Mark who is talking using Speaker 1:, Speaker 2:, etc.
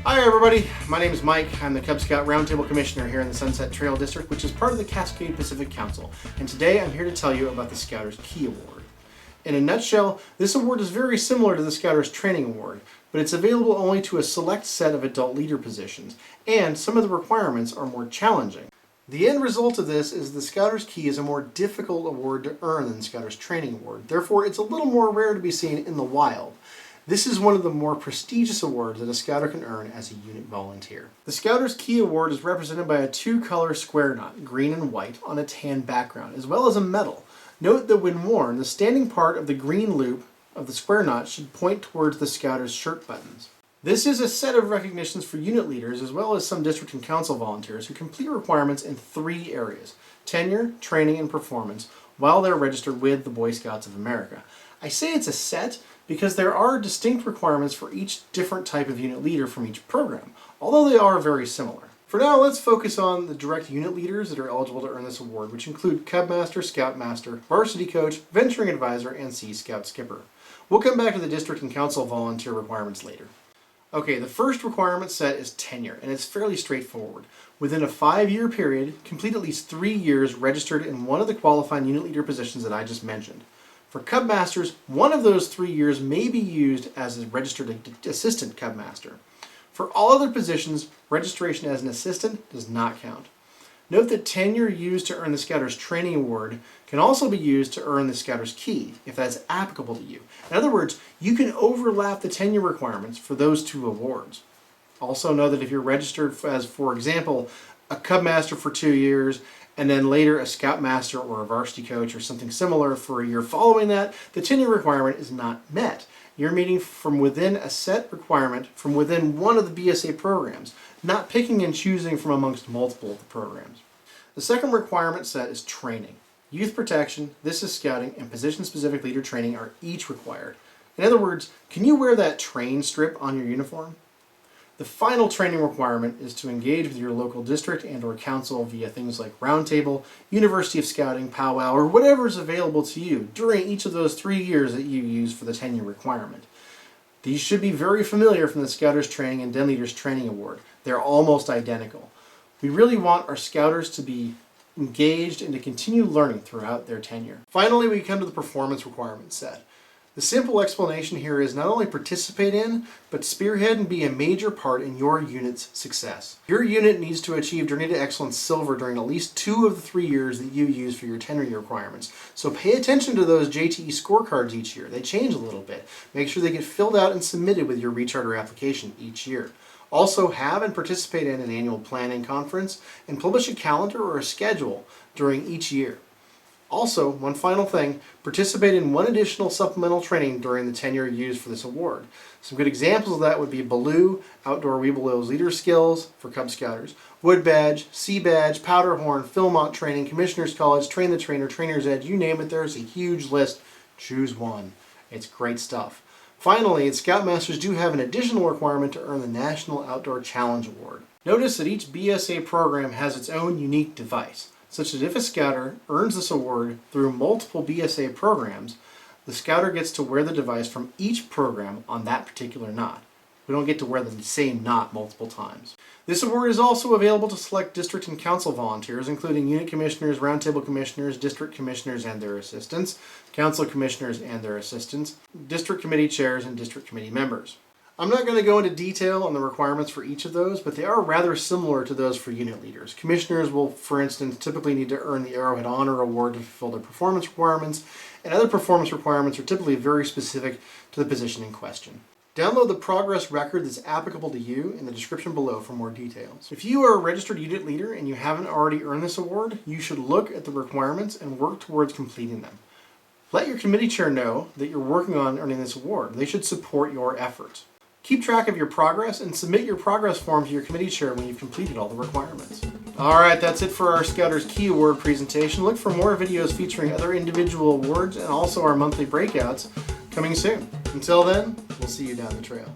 Speaker 1: Hi everybody, my name is Mike. I'm the Cub Scout Roundtable Commissioner here in the Sunset Trail District, which is part of the Cascade Pacific Council. And today I'm here to tell you about the Scouter's Key Award. In a nutshell, this award is very similar to the Scouter's Training Award, but it's available only to a select set of adult leader positions, and some of the requirements are more challenging. The end result of this is the Scouter's Key is a more difficult award to earn than the Scouter's Training Award. Therefore, it's a little more rare to be seen in the wild. This is one of the more prestigious awards that a Scouter can earn as a unit volunteer. The Scouter's Key Award is represented by a two-color square knot, green and white, on a tan background, as well as a medal. Note that when worn, the standing part of the green loop of the square knot should point towards the Scouter's shirt buttons. This is a set of recognitions for unit leaders as well as some district and council volunteers who complete requirements in three areas: tenure, training, and performance, while they're registered with the Boy Scouts of America. I say it's a set because there are distinct requirements for each different type of unit leader from each program, although they are very similar. For now, let's focus on the direct unit leaders that are eligible to earn this award, which include Cub Master, Scout Master, Varsity Coach, Venturing Advisor, and Sea Scout Skipper. We'll come back to the district and council volunteer requirements later. Okay, the first requirement set is tenure, and it's fairly straightforward. Within a 5-year period, complete at least 3 years registered in one of the qualifying unit leader positions that I just mentioned. For Cub Masters, one of those 3 years may be used as a registered assistant Cub Master. For all other positions, registration as an assistant does not count. Note that tenure used to earn the Scouter's Training Award can also be used to earn the Scouter's Key, if that's applicable to you. In other words, you can overlap the tenure requirements for those two awards. Also know that if you're registered as, for example, a Cub Master for 2 years, and then later a Scout Master or a Varsity Coach or something similar for a year following that, the tenure requirement is not met. You're meeting from within a set requirement from within one of the BSA programs, not picking and choosing from amongst multiple of the programs. The second requirement set is training. Youth protection, this is scouting, and position-specific leader training are each required. In other words, can you wear that train strip on your uniform? The final training requirement is to engage with your local district and or council via things like Roundtable, University of Scouting, powwow, or whatever is available to you during each of those 3 years that you use for the tenure requirement. These should be very familiar from the Scouter's Training and Den Leaders Training Award. They're almost identical. We really want our Scouters to be engaged and to continue learning throughout their tenure. Finally, we come to the performance requirement set. The simple explanation here is not only participate in, but spearhead and be a major part in your unit's success. Your unit needs to achieve Journey to Excellence Silver during at least 2 of the 3 years that you use for your tenure requirements. So pay attention to those JTE scorecards each year. They change a little bit. Make sure they get filled out and submitted with your recharter application each year. Also have and participate in an annual planning conference and publish a calendar or a schedule during each year. Also, one final thing, participate in one additional supplemental training during the tenure used for this award. Some good examples of that would be Baloo, Outdoor Weeblos Leader Skills for Cub Scouters, Wood Badge, Sea Badge, Powderhorn, Philmont Training, Commissioner's College, Train the Trainer, Trainer's Edge, you name it, there's a huge list. Choose one. It's great stuff. Finally, Scoutmasters do have an additional requirement to earn the National Outdoor Challenge Award. Notice that each BSA program has its own unique device, such that if a Scouter earns this award through multiple BSA programs, the Scouter gets to wear the device from each program on that particular knot. We don't get to wear the same knot multiple times. This award is also available to select district and council volunteers, including unit commissioners, roundtable commissioners, district commissioners and their assistants, council commissioners and their assistants, district committee chairs, and district committee members. I'm not going to go into detail on the requirements for each of those, but they are rather similar to those for unit leaders. Commissioners will, for instance, typically need to earn the Arrowhead Honor Award to fulfill their performance requirements, and other performance requirements are typically very specific to the position in question. Download the progress record that's applicable to you in the description below for more details. If you are a registered unit leader and you haven't already earned this award, you should look at the requirements and work towards completing them. Let your committee chair know that you're working on earning this award. They should support your efforts. Keep track of your progress and submit your progress form to your committee chair when you've completed all the requirements. Alright, that's it for our Scouter's Key Award presentation. Look for more videos featuring other individual awards and also our monthly breakouts coming soon. Until then, we'll see you down the trail.